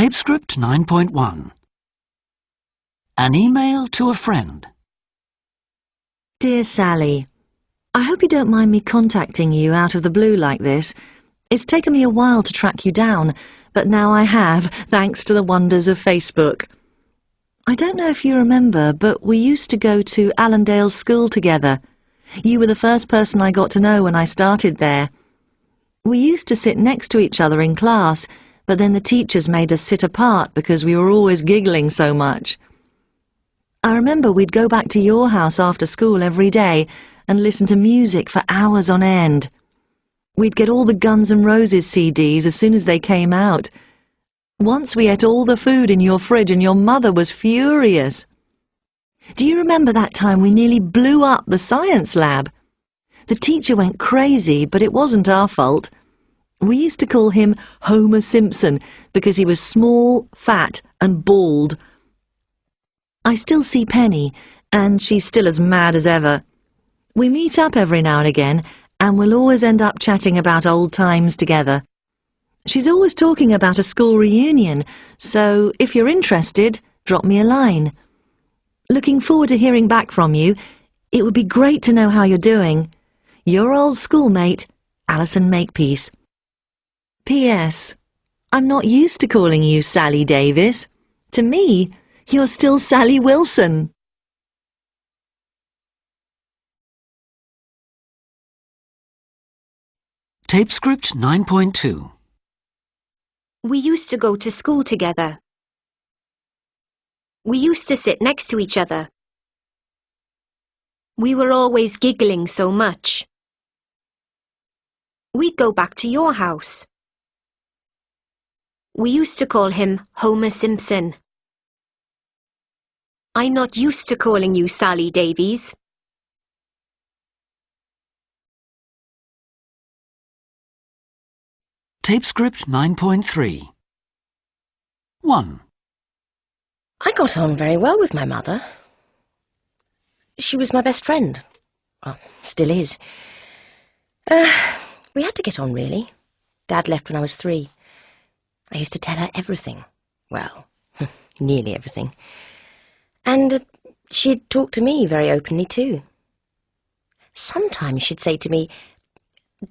Tape script 9.1. An email to a friend. Dear Sally, I hope you don't mind me contacting you out of the blue like this. It's taken me a while to track you down, but now I have, thanks to the wonders of Facebook. I don't know if you remember, but we used to go to Allendale's school together. You were the first person I got to know when I started there. We used to sit next to each other in class, but then the teachers made us sit apart because we were always giggling so much. I remember we'd go back to your house after school every day and listen to music for hours on end. We'd get all the Guns N' Roses CDs as soon as they came out. Once we ate all the food in your fridge and your mother was furious. Do you remember that time we nearly blew up the science lab? The teacher went crazy, but it wasn't our fault. We used to call him Homer Simpson because he was small, fat and bald. I still see Penny, and she's still as mad as ever. We meet up every now and again, and we'll always end up chatting about old times together. She's always talking about a school reunion, so if you're interested, drop me a line. Looking forward to hearing back from you. It would be great to know how you're doing. Your old schoolmate, Alison Makepeace. P.S. I'm not used to calling you Sally Davis. To me, you're still Sally Wilson. Tape script 9.2. We used to go to school together. We used to sit next to each other. We were always giggling so much. We'd go back to your house. We used to call him Homer Simpson. I'm not used to calling you Sally Davies. Tape script 9.3. 1. I got on very well with my mother. She was my best friend. Well, still is. We had to get on, really. Dad left when I was 3. I used to tell her everything. Well, nearly everything. And she'd talk to me very openly, too. Sometimes she'd say to me,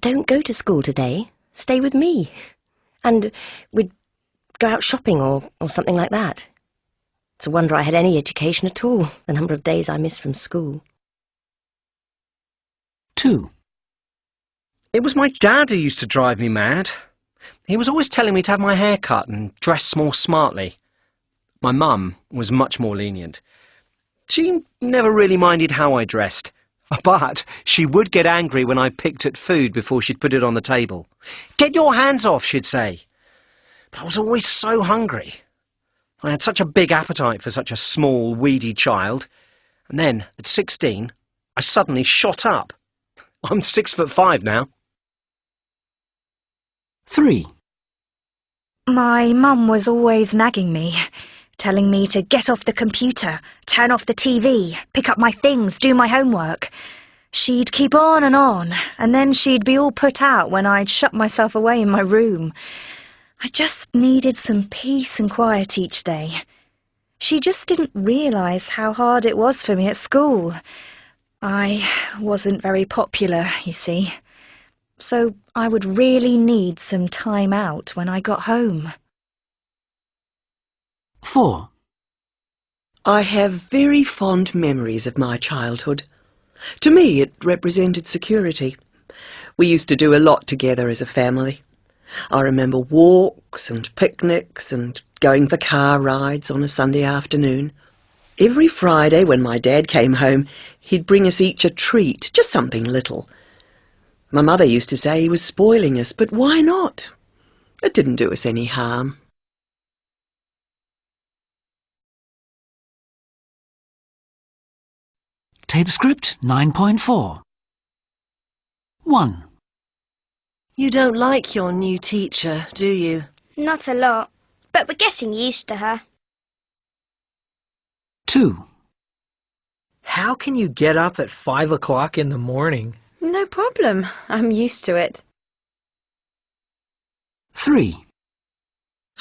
"Don't go to school today. Stay with me." And we'd go out shopping or something like that. It's a wonder I had any education at all, the number of days I missed from school. 2. It was my dad who used to drive me mad. He was always telling me to have my hair cut and dress more smartly. My mum was much more lenient. She never really minded how I dressed, but she would get angry when I picked at food before she'd put it on the table. "Get your hands off," she'd say. But I was always so hungry. I had such a big appetite for such a small, weedy child. And then, at 16, I suddenly shot up. I'm 6'5" now. 3. My mum was always nagging me, telling me to get off the computer, turn off the TV, pick up my things, do my homework. She'd keep on, and then she'd be all put out when I'd shut myself away in my room. I just needed some peace and quiet each day. She just didn't realise how hard it was for me at school. I wasn't very popular, you see. So I would really need some time out when I got home. 4. I have very fond memories of my childhood. To me, it represented security. We used to do a lot together as a family. I remember walks and picnics and going for car rides on a Sunday afternoon. Every Friday when my dad came home, he'd bring us each a treat, just something little. My mother used to say he was spoiling us, but why not? It didn't do us any harm. Tape script 9.4. 1. You don't like your new teacher, do you? Not a lot, but we're getting used to her. 2. How can you get up at 5 o'clock in the morning? No problem. I'm used to it. 3.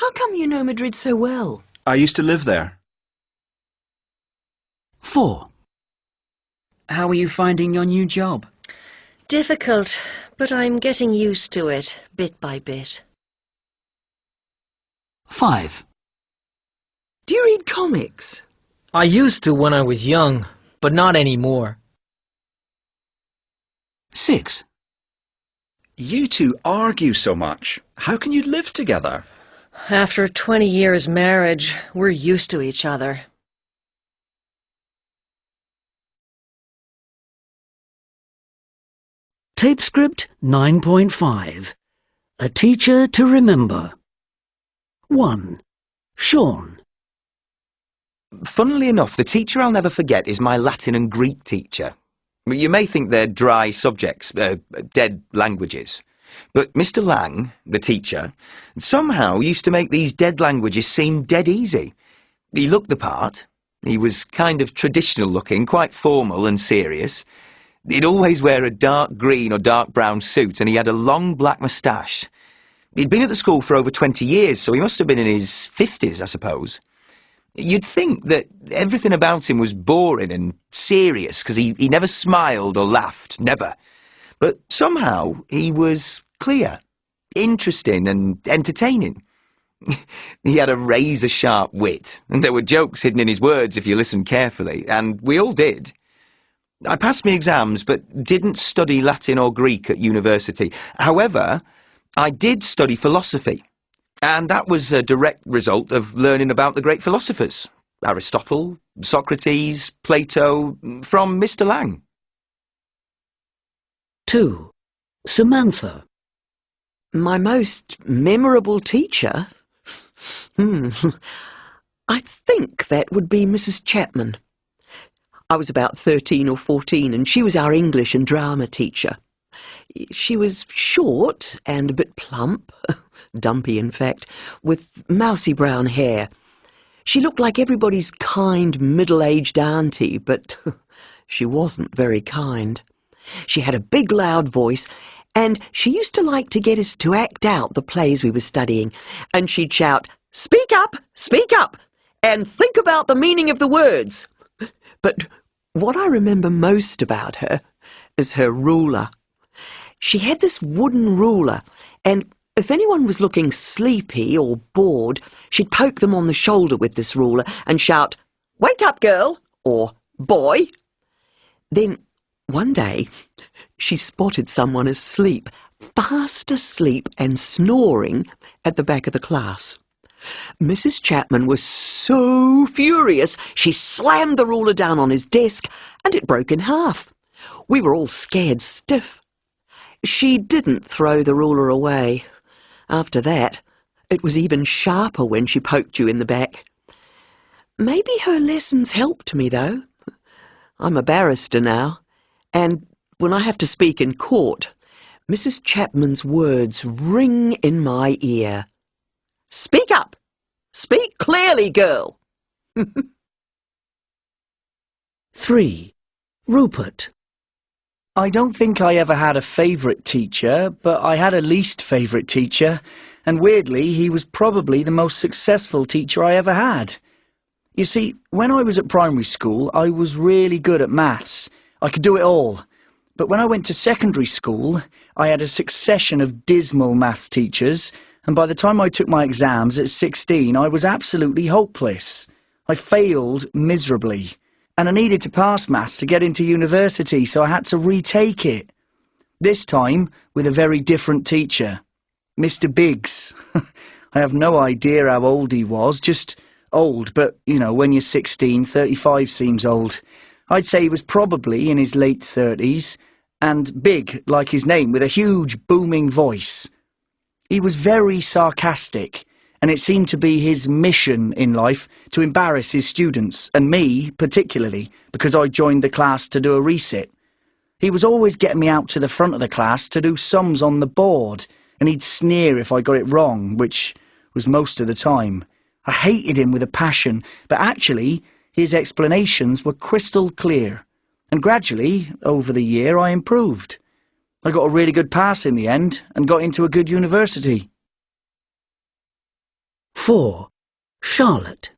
How come you know Madrid so well? I used to live there. 4. How are you finding your new job? Difficult, but I'm getting used to it, bit by bit. 5. Do you read comics? I used to when I was young, but not anymore. 6. You two argue so much. How can you live together? After 20 years' marriage, we're used to each other. Tape script 9.5. A teacher to remember. 1. Sean. Funnily enough, the teacher I'll never forget is my Latin and Greek teacher. You may think they're dry subjects, dead languages. But Mr. Lang, the teacher, somehow used to make these dead languages seem dead easy. He looked the part. He was kind of traditional looking, quite formal and serious. He'd always wear a dark green or dark brown suit, and he had a long black moustache. He'd been at the school for over 20 years, so he must have been in his 50s, I suppose. You'd think that everything about him was boring and serious, because he never smiled or laughed, never. But somehow he was clear, interesting and entertaining. He had a razor-sharp wit, and there were jokes hidden in his words if you listened carefully, and we all did. I passed my exams, but didn't study Latin or Greek at university. However, I did study philosophy, and that was a direct result of learning about the great philosophers. Aristotle, Socrates, Plato, from Mr. Lang. 2. Samantha. My most memorable teacher? I think that would be Mrs. Chapman. I was about 13 or 14, and she was our English and drama teacher. She was short and a bit plump, dumpy in fact, with mousy brown hair. She looked like everybody's kind middle-aged auntie, but she wasn't very kind. She had a big loud voice, and she used to like to get us to act out the plays we were studying, and she'd shout, speak up, and think about the meaning of the words." But what I remember most about her is her ruler. She had this wooden ruler, and if anyone was looking sleepy or bored, she'd poke them on the shoulder with this ruler and shout, "Wake up, girl," or "boy." Then, one day, she spotted someone asleep, fast asleep and snoring at the back of the class. Mrs. Chapman was so furious, she slammed the ruler down on his desk, and it broke in half. We were all scared stiff. She didn't throw the ruler away. After that, it was even sharper when she poked you in the back. Maybe her lessons helped me, though. I'm a barrister now, and when I have to speak in court, Mrs. Chapman's words ring in my ear. "Speak up! Speak clearly, girl!" 3. Rupert. I don't think I ever had a favourite teacher, but I had a least favourite teacher, and weirdly, he was probably the most successful teacher I ever had. You see, when I was at primary school, I was really good at maths. I could do it all. But when I went to secondary school, I had a succession of dismal maths teachers, and by the time I took my exams at 16, I was absolutely hopeless. I failed miserably, and I needed to pass maths to get into university, so I had to retake it. This time, with a very different teacher, Mr. Biggs. I have no idea how old he was, just old, but, you know, when you're 16, 35 seems old. I'd say he was probably in his late 30s, and big, like his name, with a huge, booming voice. He was very sarcastic, and it seemed to be his mission in life to embarrass his students, and me particularly, because I joined the class to do a resit. He was always getting me out to the front of the class to do sums on the board, and he'd sneer if I got it wrong, which was most of the time. I hated him with a passion, but actually, his explanations were crystal clear, and gradually, over the year, I improved. I got a really good pass in the end, and got into a good university. 4. Charlotte.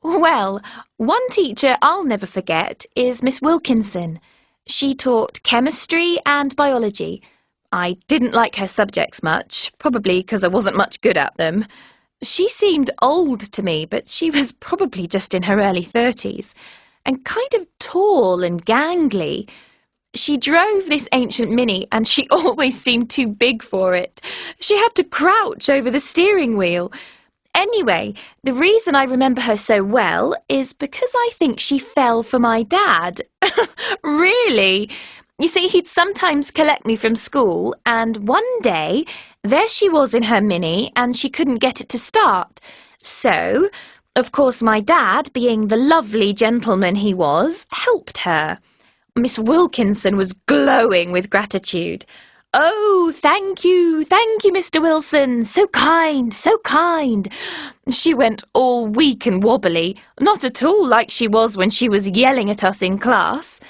Well, one teacher I'll never forget is Miss Wilkinson. She taught chemistry and biology. I didn't like her subjects much, probably because I wasn't much good at them. She seemed old to me, but she was probably just in her early 30s, and kind of tall and gangly. She drove this ancient Mini, and she always seemed too big for it. She had to crouch over the steering wheel. Anyway, the reason I remember her so well is because I think she fell for my dad. Really? You see, he'd sometimes collect me from school, and one day, there she was in her Mini, and she couldn't get it to start. So, of course, my dad, being the lovely gentleman he was, helped her. Miss Wilkinson was glowing with gratitude. "Oh, thank you, Mr. Wilson. So kind, so kind." She went all weak and wobbly, not at all like she was when she was yelling at us in class.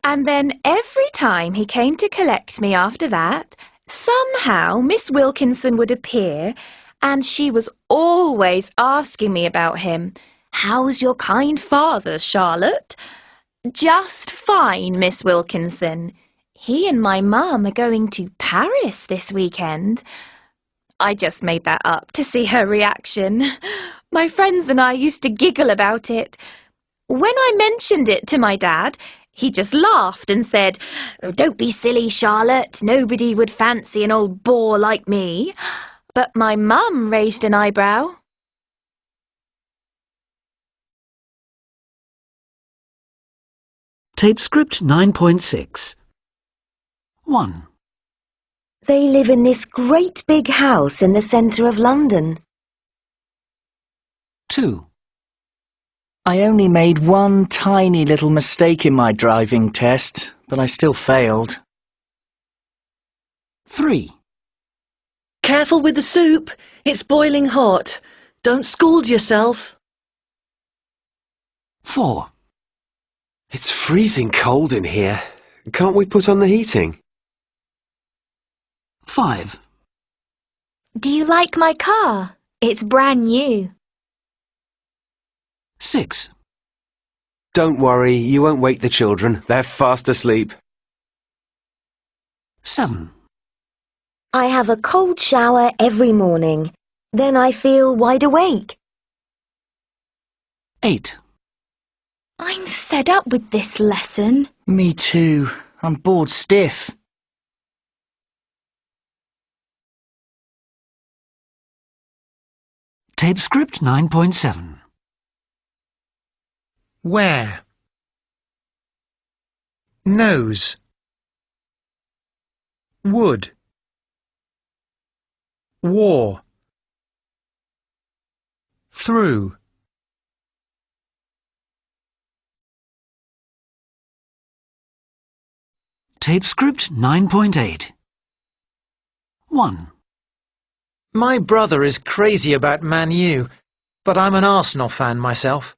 And then every time he came to collect me after that, somehow Miss Wilkinson would appear, and she was always asking me about him. "How's your kind father, Charlotte?" "Just fine, Miss Wilkinson. He and my mum are going to Paris this weekend." I just made that up to see her reaction. My friends and I used to giggle about it. When I mentioned it to my dad, he just laughed and said, "Oh, don't be silly, Charlotte. Nobody would fancy an old bore like me." But my mum raised an eyebrow. Tape script 9.6. 1. They live in this great big house in the centre of London. 2. I only made one tiny little mistake in my driving test, but I still failed. 3. Careful with the soup. It's boiling hot. Don't scald yourself. 4. It's freezing cold in here. Can't we put on the heating? 5. Do you like my car? It's brand new. 6. Don't worry, you won't wake the children. They're fast asleep. 7. I have a cold shower every morning. Then I feel wide awake. 8. I'm fed up with this lesson. Me too. I'm bored stiff. Tape script 9.7. Where? Nose. Wood. War. Through. Tape script 9.8. 1. My brother is crazy about Man U, but I'm an Arsenal fan myself.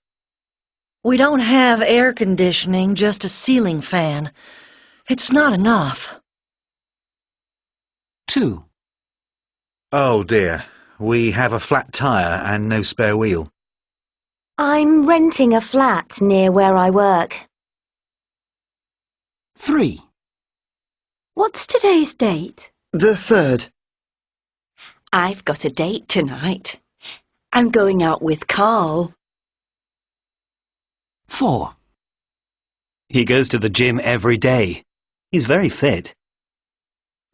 We don't have air conditioning, just a ceiling fan. It's not enough. 2. Oh dear, we have a flat tyre and no spare wheel. I'm renting a flat near where I work. 3. What's today's date? The 3rd. I've got a date tonight. I'm going out with Carl. 4. He goes to the gym every day. He's very fit.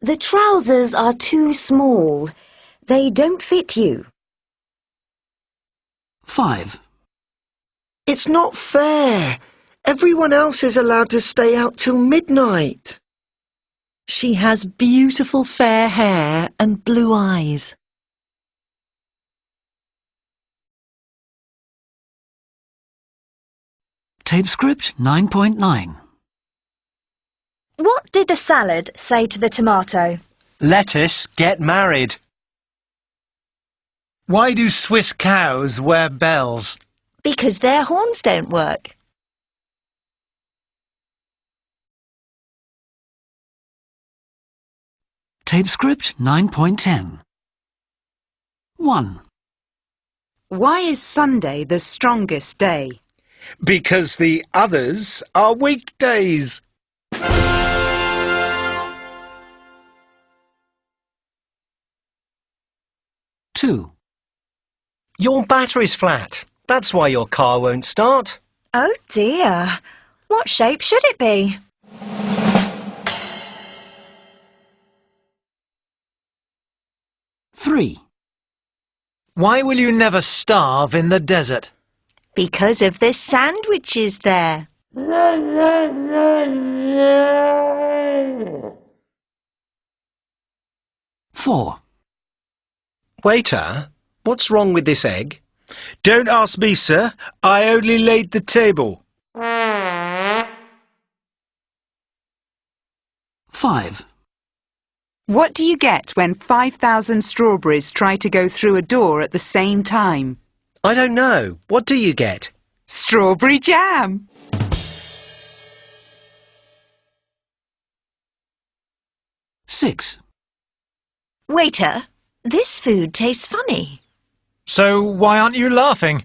The trousers are too small. They don't fit you. 5. It's not fair. Everyone else is allowed to stay out till midnight. She has beautiful fair hair and blue eyes. Tape script 9.9. What did the salad say to the tomato? Lettuce, get married. Why do Swiss cows wear bells? Because their horns don't work. Tape script 9.10. 1. Why is Sunday the strongest day? Because the others are weekdays. 2. Your battery's flat. That's why your car won't start. Oh dear. What shape should it be? 3. Why will you never starve in the desert? Because of the sandwiches there. 4. Waiter, what's wrong with this egg? Don't ask me, sir. I only laid the table. 5. What do you get when 5,000 strawberries try to go through a door at the same time? I don't know. What do you get? Strawberry jam! 6. Waiter, this food tastes funny. So why aren't you laughing?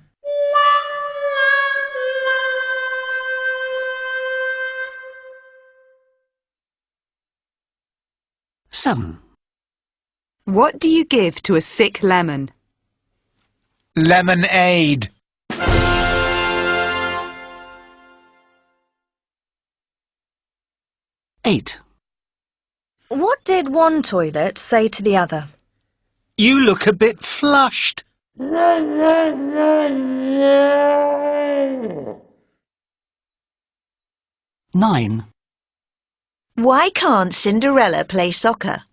7. What do you give to a sick lemon? Lemonade. 8. What did one toilet say to the other? You look a bit flushed. 9. Why can't Cinderella play soccer?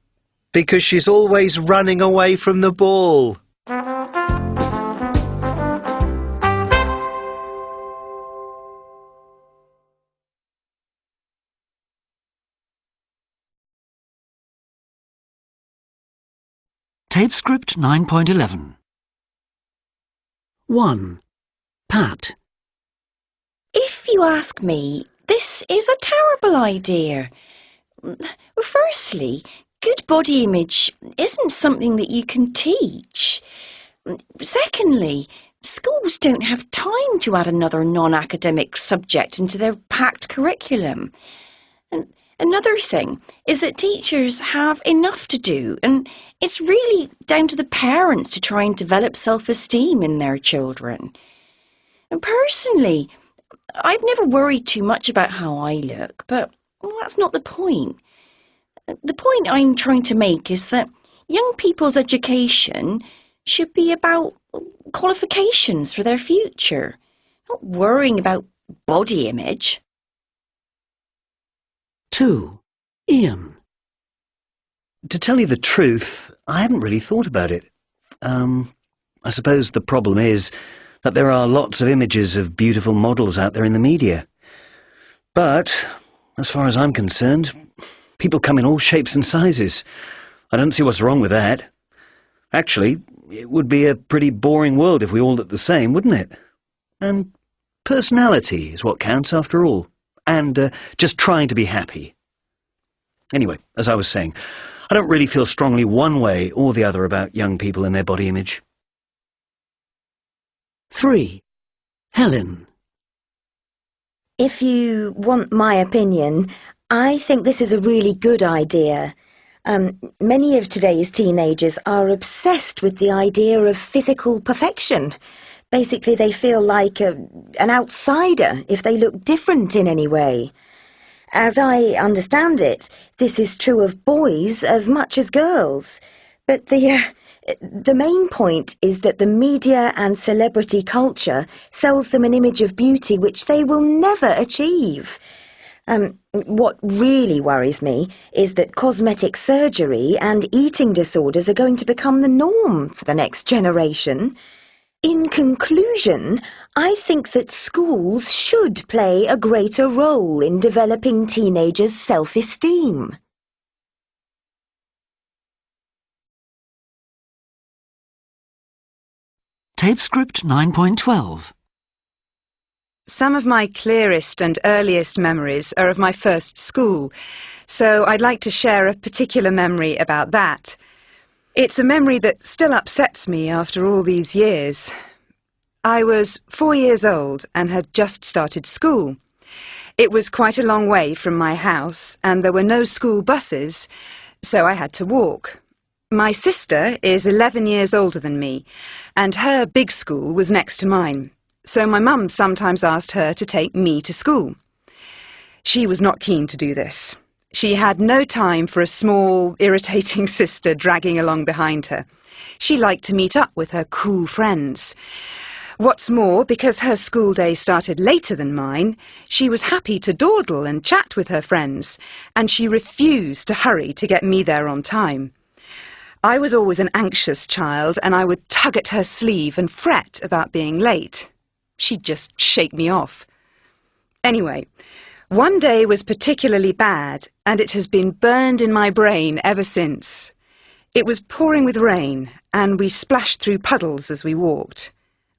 Because she's always running away from the ball. Tape script 9.11. 1. Pat. If you ask me, this is a terrible idea. Well, firstly, good body image isn't something that you can teach. Secondly, schools don't have time to add another non-academic subject into their packed curriculum. And another thing is that teachers have enough to do, and it's really down to the parents to try and develop self-esteem in their children. And personally, I've never worried too much about how I look, but that's not the point. The point I'm trying to make is that young people's education should be about qualifications for their future, not worrying about body image. 2. Ian. To tell you the truth, I haven't really thought about it. I suppose the problem is that there are lots of images of beautiful models out there in the media. But, as far as I'm concerned, people come in all shapes and sizes. I don't see what's wrong with that. Actually, it would be a pretty boring world if we all looked the same, wouldn't it? And personality is what counts after all. And just trying to be happy. Anyway, as I was saying, I don't really feel strongly one way or the other about young people and their body image. 3. Helen. If you want my opinion, I think this is a really good idea. Many of today's teenagers are obsessed with the idea of physical perfection. Basically, they feel like an outsider if they look different in any way. As I understand it, this is true of boys as much as girls. But the main point is that the media and celebrity culture sells them an image of beauty which they will never achieve. What really worries me is that cosmetic surgery and eating disorders are going to become the norm for the next generation. In conclusion, I think that schools should play a greater role in developing teenagers' self-esteem. Tape script 9.12. Some of my clearest and earliest memories are of my first school, so I'd like to share a particular memory about that. It's a memory that still upsets me after all these years. I was 4 years old and had just started school. It was quite a long way from my house, and there were no school buses, so I had to walk. My sister is 11 years older than me, and her big school was next to mine, so my mum sometimes asked her to take me to school. She was not keen to do this. She had no time for a small, irritating sister dragging along behind her. She liked to meet up with her cool friends. What's more, because her school day started later than mine, she was happy to dawdle and chat with her friends, and she refused to hurry to get me there on time. I was always an anxious child, and I would tug at her sleeve and fret about being late. She'd just shake me off. Anyway, one day was particularly bad, and it has been burned in my brain ever since. It was pouring with rain, and we splashed through puddles as we walked.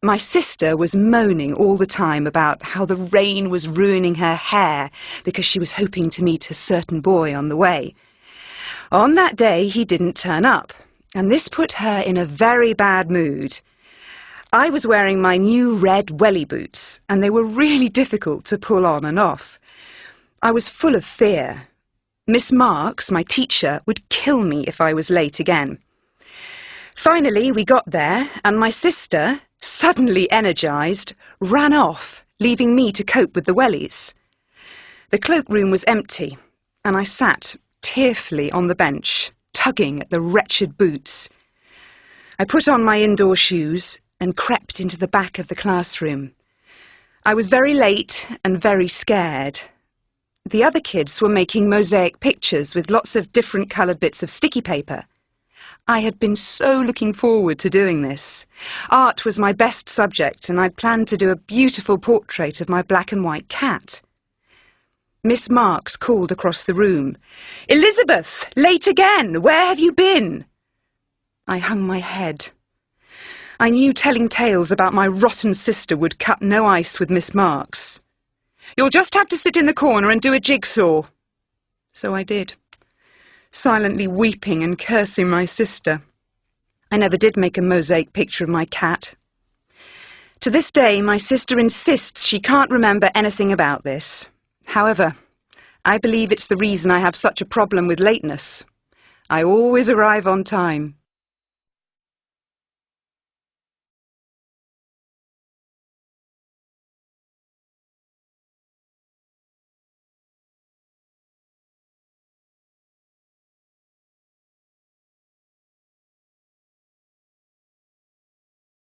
My sister was moaning all the time about how the rain was ruining her hair because she was hoping to meet a certain boy on the way. On that day, he didn't turn up, and this put her in a very bad mood. I was wearing my new red welly boots, and they were really difficult to pull on and off. I was full of fear. Miss Marks, my teacher, would kill me if I was late again. Finally, we got there, and my sister, suddenly energised, ran off, leaving me to cope with the wellies. The cloakroom was empty, and I sat tearfully on the bench, tugging at the wretched boots. I put on my indoor shoes and crept into the back of the classroom. I was very late and very scared. The other kids were making mosaic pictures with lots of different coloured bits of sticky paper. I had been so looking forward to doing this. Art was my best subject, and I'd planned to do a beautiful portrait of my black and white cat. Miss Marks called across the room, "Elizabeth, late again! Where have you been?" I hung my head. I knew telling tales about my rotten sister would cut no ice with Miss Marks. "You'll just have to sit in the corner and do a jigsaw." So I did, silently weeping and cursing my sister. I never did make a mosaic picture of my cat. To this day, my sister insists she can't remember anything about this. However, I believe it's the reason I have such a problem with lateness. I always arrive on time.